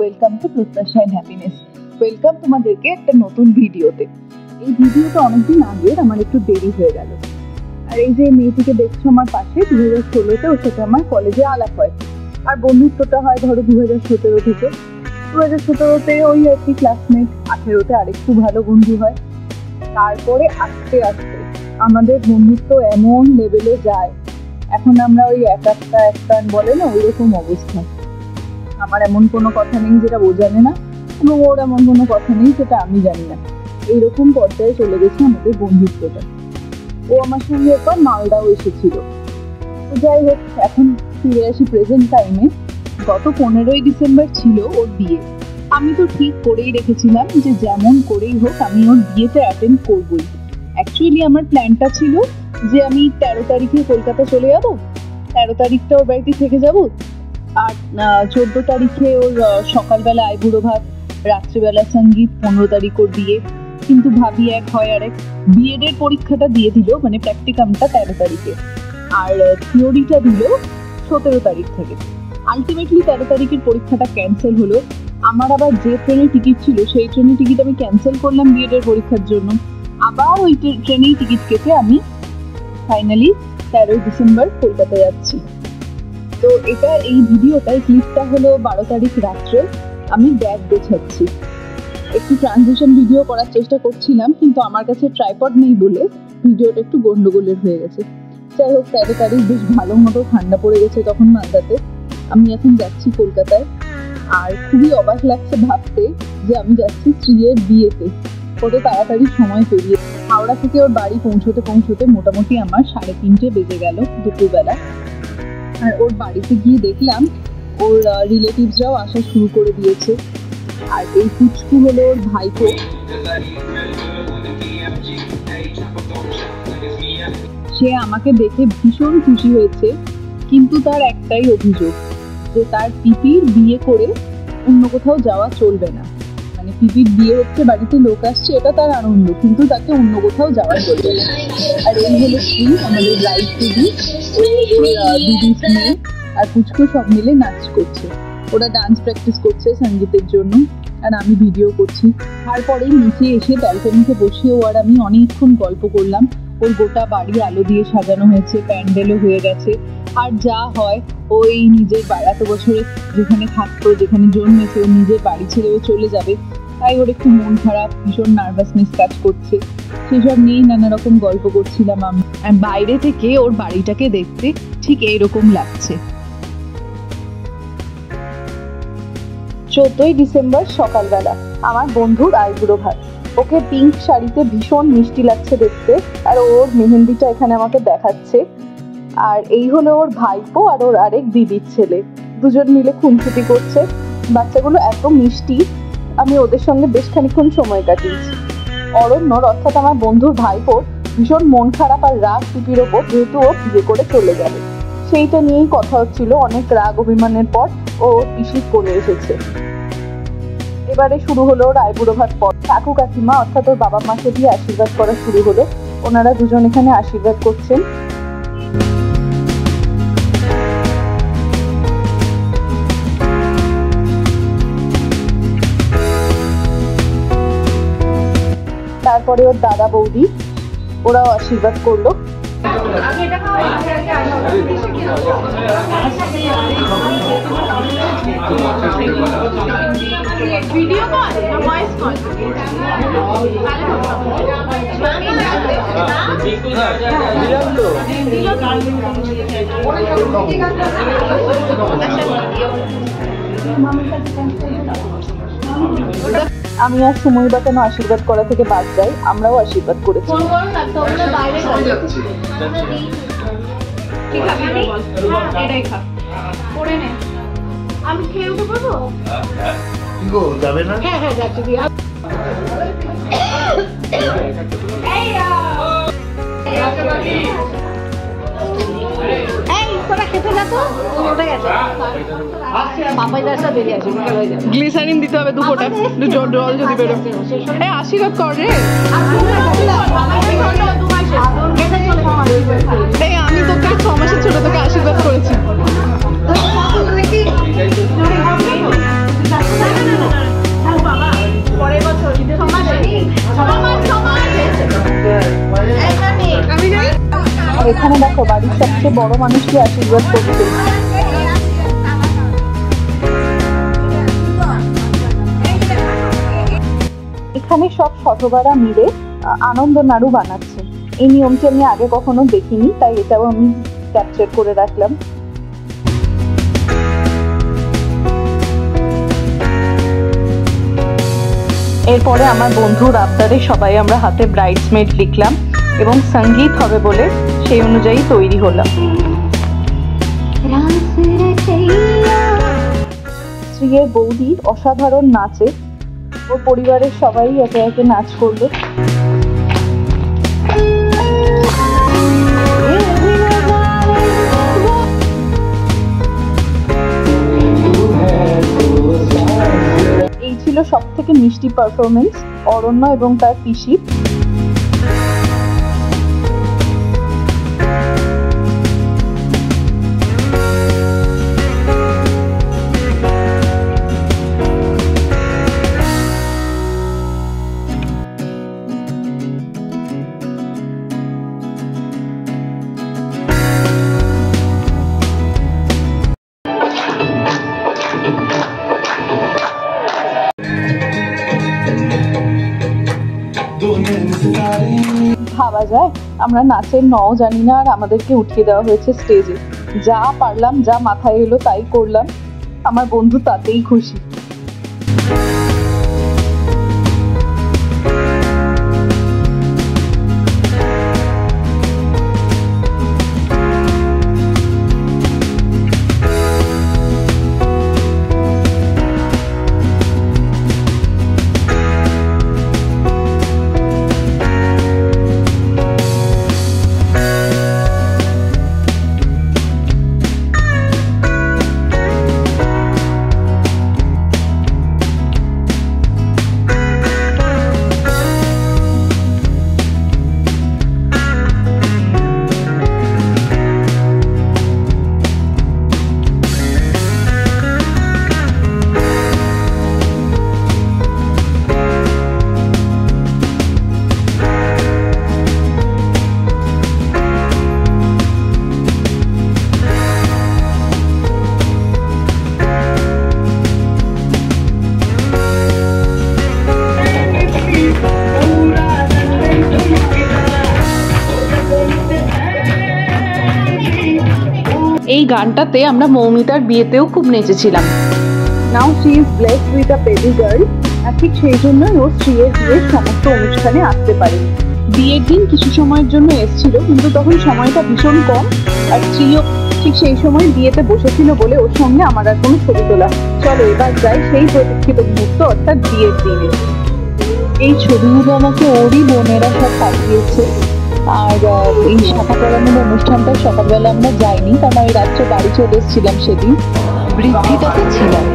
Welcome to প্রত্যাশা and happiness. Welcome তোমাদেরকে একটা নতুন ভিডিওতে। এই ভিডিওটা অনেকদিন আগে, আমার একটু দেরি হয়ে গেল। আর এই যে মেয়েটিকে দেখছো আমার পাশে, 2016-তে ওর সাথে আমার কলেজে আলাপ হয়। আর বন্ধুত্বটা হয় ধরো 2017 থেকে। 2017-তে ওই আর কি ক্লাসমেট, 18-তে আরেকটু ভালো বন্ধু হয়। তারপরে আস্তে আস্তে আমাদের বন্ধুত্ব এমন লেভেলে যায়, এখন আমরা ওই একটা বলে না, ওইরকম অবস্থা। আমার এমন কোনো কথা নেই যেটা ও জানে না, এবং ওর এমন কোনো কথা নেই যেটা আমি জানি না। এইরকম পর্যায়ে চলে গেছে আমাদের বন্ধুত্বটা। ও আমার সঙ্গে একবার মালদাও এসেছিল। তো যাই হোক, এখন ফিরে আসি প্রেজেন্ট টাইমে। গত 15ই ডিসেম্বর ছিল ওর বিয়ে। আমি তো ঠিক করেই রেখেছিলাম যে যেমন করেই হোক আমি ওর বিয়েতে অ্যাটেন্ড করবই। অ্যাকচুয়ালি আমার প্ল্যানটা ছিল যে আমি 13 তারিখে কলকাতা চলে যাব, 13 তারিখটা ওর বাড়িতে থেকে যাব, আর 14 তারিখে ওর সকালবেলা আইবুড়ো ভাত, রাত্রিবেলা সঙ্গীত, 15 তারিখ ওর বিয়ে। কিন্তু ভাবি এক হয় আরেক। বিএডের পরীক্ষাটা দিয়ে দিল, মানে প্র্যাকটিকামটা 13 তারিখে, আর থিওরিটা দিল 17 তারিখ থেকে। আলটিমেটলি 13 তারিখের পরীক্ষাটা ক্যান্সেল হলো। আমার আবার যে ট্রেনের টিকিট ছিল সেই ট্রেনের টিকিট আমি ক্যান্সেল করলাম বিএডের পরীক্ষার জন্য। আবার ওই ট্রেনেই টিকিট কেটে আমি ফাইনালি 13 ডিসেম্বর কলকাতা যাচ্ছি। তো এই ভিডিওটার ক্লিপটা হলো 12 তারিখ রাত্রে আমি ব্যাগ গোছাচ্ছি। একটু ট্রানজিশন ভিডিও করার চেষ্টা করছিলাম, কিন্তু আমার কাছে ট্রাইপড নেই বলে ভিডিওটা একটু গন্ডগোলের হয়ে গেছে। যাই হোক, 13 তারিখ বেশ ভালো মতো ঠান্ডা পড়ে গেছে তখন মালদাতে। আমি এখন যাচ্ছি কলকাতায়, আর খুবই অবাক লাগছে ভাবতে যে আমি যাচ্ছি স্ত্রীর বিয়েতে। কত তাড়াতাড়ি সময় পেরিয়ে। হাওড়া থেকে ওর বাড়ি পৌঁছতে মোটামুটি আমার 3:30 বেজে গেল দুপুরবেলা। আর ওর বাড়িতে গিয়ে দেখলাম ওর রিলেটিভসরাও আসা শুরু করে দিয়েছে। আর এই পুচকু হলো ওর ভাইপো। সে আমাকে দেখে ভীষণ খুশি হয়েছে, কিন্তু তার একটাই অভিযোগ যে তার পিপির বিয়ে করে অন্য কোথাও যাওয়া চলবে না। মানে পিপির বিয়ে হচ্ছে, বাড়িতে লোক আসছে, এটা তার আনন্দ, কিন্তু তাকে অন্য কোথাও যাওয়া চলবে না। আর এই হলো স্ত্রী, আমাদের ব্রাইড দিদি, দিদি মেয়ে আর পুচকু সব মিলে নাচ করছে। ওরা ডান্স প্র্যাকটিস করছে সঙ্গীতের জন্য, আর আমি ভিডিও করছি। তারপরেই নিচে এসে ব্যালকনিতে বসে ও আর আমি অনেকক্ষণ গল্প করলাম। ওর গোটা বাড়ি আলো দিয়ে সাজানো হয়েছে, প্যান্ডেলও হয়ে গেছে। আর যা হয়, ওই নিজের এত বছরে যেখানে থাকতো, যেখানে জন্মেছে, ও নিজের বাড়ি ছেড়েও চলে যাবে, তাই ওর একটু মন খারাপ, ভীষণ নার্ভাসনেস কাজ করছে। সেসব নিয়েই নানা রকম গল্প করছিলাম আমি। আর বাইরে থেকে ওর বাড়িটাকে দেখতে ঠিক এইরকম লাগছে। 14ই ডিসেম্বর সকালবেলা আমার বন্ধুর আইবুড়ো ভাত। ওকে পিঙ্ক শাড়িতে ভীষণ মিষ্টি লাগছে দেখতে, আর ওর মেহেন্দিটা এখানে আমাকে দেখাচ্ছে। আর এই হলো ওর ভাইপো আর ওর আরেক দিদির ছেলে, দুজন মিলে খুনসুটি করছে। বাচ্চাগুলো এত মিষ্টি, আমি ওদের সঙ্গে বেশ খানিকক্ষণ সময় কাটিয়েছি। অরণ্যর, অর্থাৎ আমার বন্ধুর ভাইপোর ভীষণ মন খারাপ আর রাগ পিপির ওপর, যেহেতু ও বিয়ে করে চলে যাবে। সেইটা নিয়েই কথা হচ্ছিল। অনেক রাগ অভিমানের পর ও পিসি করে এসেছে। এবারে শুরু হলো রায়বুড়ো ভাত পর। কাকু কাকিমা অর্থাৎ ওর বাবা মাকে দিয়ে আশীর্বাদ করা শুরু হলো। ওনারা দুজন এখানে আশীর্বাদ করছেন। তারপরে ওর দাদা বৌদি, ওরাও আশীর্বাদ করলো। আমি আর সময় বা কেন আশীর্বাদ করা থেকে বাদ যাই, আমরাও আশীর্বাদ করেছি। আমি খেয়ে উঠে পাবো যাবে না? হ্যাঁ হ্যাঁ যাচ্ছি। গ্লিসারিন দিতে হবে 2 ফোঁটা, জল যদি বেরো। আশীর্বাদ কর রে। আমি তোকে 6 মাসের ছোট, তোকে আশীর্বাদ করেছি। এখানে দেখো বাড়ির সবচেয়ে বড় মানুষকে আশীর্বাদ করছে। এখানে সব শতবারা মিলে আনন্দ নাড়ু বানাচ্ছে। এই নিয়মটি আমি আগে কখনো দেখিনি, তাই এটাও আমি ক্যাপচার করে রাখলাম। এরপরে আমার বন্ধুর আবদারে সবাই আমরা হাতে ব্রাইডসমেড লিখলাম এবং সঙ্গীত হবে বলে সেই অনুযায়ী তৈরি হলাম। স্ত্রীর বৌদি অসাধারণ নাচে, ওর পরিবারের সবাই একে একে নাচ করলো। এই ছিল সব থেকে মিষ্টি পারফরমেন্স অরণ্য এবং তার পিসির। ভাবা যায় আমরা নাচের নও জানি না, আর আমাদেরকে উঠিয়ে দেওয়া হয়েছে স্টেজে। যা পারলাম, যা মাথায় এলো তাই করলাম। আমার বন্ধু তাতেই খুশি। এই গানটাতে আমরা মৌমিতার বিয়েতেও খুব নেচেছিলাম। Now she is blessed with a baby girl. আর ঠিক সেই জন্যই ও স্ত্রীর বিয়ের সমস্ত অনুষ্ঠানে আসতে পারে। বিয়ের দিন কিছু সময়ের জন্য এসেছিল, কিন্তু তখন সময়টা ভীষণ কম, আর স্ত্রীও ঠিক সেই সময় বিয়েতে বসেছিল বলে ওর সঙ্গে আমার আর কোনো ছবি তোলা। চলো এবার যাই সেই প্রতীক্ষিত মুহূর্ত, অর্থাৎ বিয়ের দিনে। এই ছবিগুলো আমাকে ওরই বোনেরা সব পাঠিয়েছে। আর এই শাখা পড়ানোর অনুষ্ঠানটা সকালবেলা আমরা যাইনি, কারণ আমি রাত্রে বাড়ি চলে এসেছিলাম সেদিন, বৃদ্ধিটাতে ছিলাম।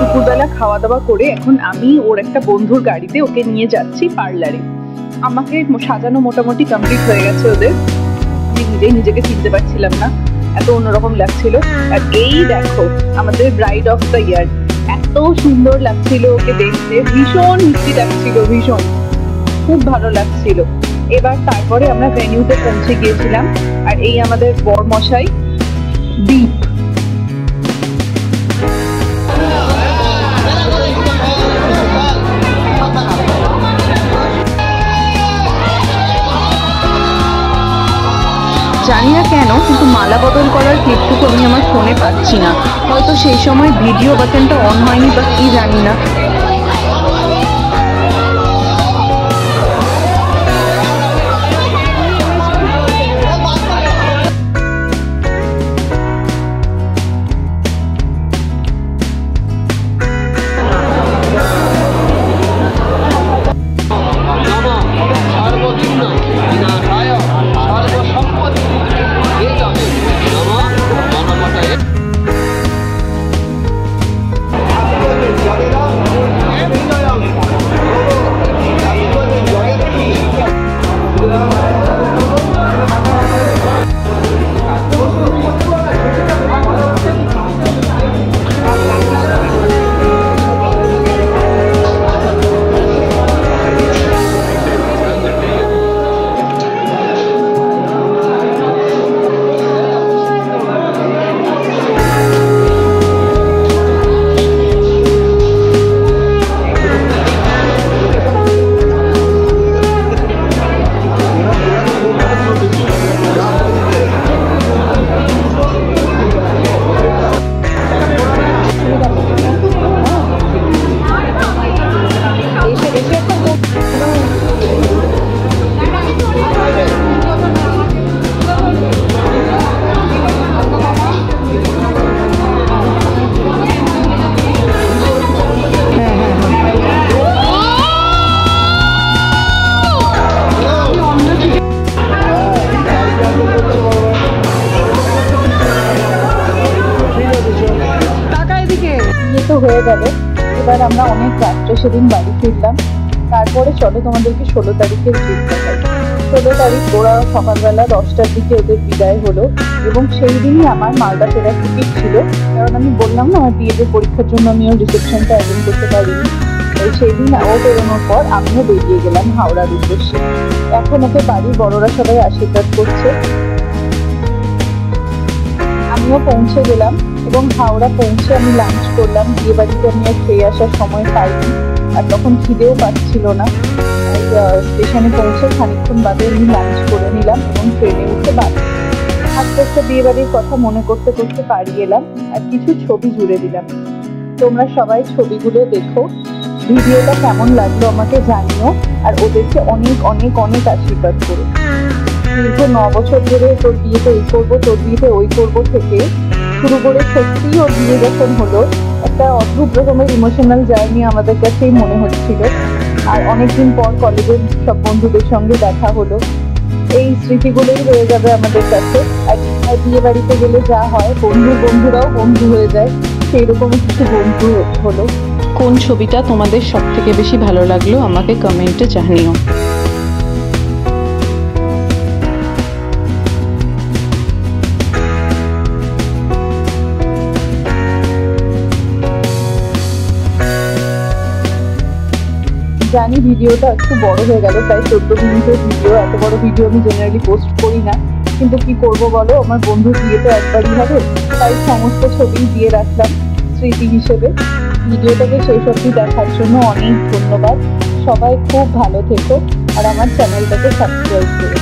দুপুরবেলা খাওয়া দাওয়া করে এখন আমি ওর একটা বন্ধুর গাড়িতে ওকে নিয়ে যাচ্ছি পার্লারে। আমাকে সাজানো মোটামুটি কমপ্লিট হয়ে গেছে ওদের। আমি নিজেই নিজেকে চিনতে পারছিলাম না, এত অন্যরকম লাগছিল। আর এই দেখো আমাদের ব্রাইড অফ দ্য ইয়ার, এত সুন্দর লাগছিল ওকে দেখতে, ভীষণ মিষ্টি লাগছিল, ভীষণ খুব ভালো লাগছিল। এবার তারপরে আমরা ভেন্যুতে পৌঁছে গিয়েছিলাম। আর এই আমাদের বরমশাই দীপ। জানি না কেন কিন্তু মালা বদল করার ক্লিপটুকু আমি আমার ফোনে পাচ্ছি না। হয়তো সেই সময় ভিডিও বাটনটা অন হয়নি বা কি জানি না। তো হয়ে গেল। এবার আমরা অনেক রাত্রে সেদিন বাড়ি ফিরলাম। তারপরে চলো তোমাদেরকে 16 তারিখের ট্রিপ দেখাই। 16 তারিখ ওরা সকালবেলা 10টার দিকে ওদের বিদায় হলো এবং সেই দিনই আমার মালদা ফেরার টিকিট ছিল। কারণ আমি বললাম না আমার বিএডের পরীক্ষার জন্য আমিও রিসেপশনটা অ্যাটেন্ড করতে পারিনি। সেই দিন ও বেরোনোর পর আমিও বেরিয়ে গেলাম হাওড়ার উদ্দেশ্যে। এখন ওকে বাড়ির বড়রা সবাই আশীর্বাদ করছে। আমিও পৌঁছে গেলাম এবং হাওড়া পৌঁছে আমি লাঞ্চ করলাম। বিয়ে বাড়িতে আমি আর খেয়ে আসার সময় পাইনি, আর তখন খিদেও পাচ্ছিল না। স্টেশনে পৌঁছে খানিকক্ষণ বাদে আমি লাঞ্চ করে নিলাম এবং ট্রেনে উঠে বাড়ি। আস্তে আস্তে বিয়ে বাড়ির কথা মনে করতে করতে বাড়ি এলাম আর কিছু ছবি জুড়ে দিলাম। তোমরা সবাই ছবিগুলো দেখো, ভিডিওটা কেমন লাগলো আমাকে জানিও, আর ওদেরকে অনেক অনেক অনেক আশীর্বাদ করো। দীর্ঘ 9 বছর ধরে তোর বিয়েতে এই করবো, তোর বিয়েতে ওই করবো থেকে শুরু করে সত্যি ওর বিয়ে যখন হলো একটা অদ্ভুত রকমের ইমোশনাল জার্নি আমাদের কাছেই মনে হচ্ছিল। আর অনেকদিন পর কলেজের সব বন্ধুদের সঙ্গে দেখা হলো। এই স্মৃতিগুলোই রয়ে যাবে আমাদের কাছে। আর বিয়ে বাড়িতে গেলে যা হয়, বন্ধুরাও বন্ধু হয়ে যায়, সেই রকম কিছু বন্ধু হলো। কোন ছবিটা তোমাদের সব থেকে বেশি ভালো লাগলো আমাকে কমেন্টে জানিও। জানি ভিডিওটা একটু বড় হয়ে গেল, প্রায় 14 মিনিটের ভিডিও। এত বড় ভিডিও আমি জেনারেলি পোস্ট করি না, কিন্তু কি করব বলো, আমার বন্ধুর বিয়ে তো একবারই হবে, তাই সমস্ত ছবি দিয়ে রাখলাম স্মৃতি হিসেবে। ভিডিওটাকে শেষ অবধি দেখার জন্য অনেক ধন্যবাদ। সবাই খুব ভালো থেকো আর আমার চ্যানেলটাকে সাবস্ক্রাইব করো।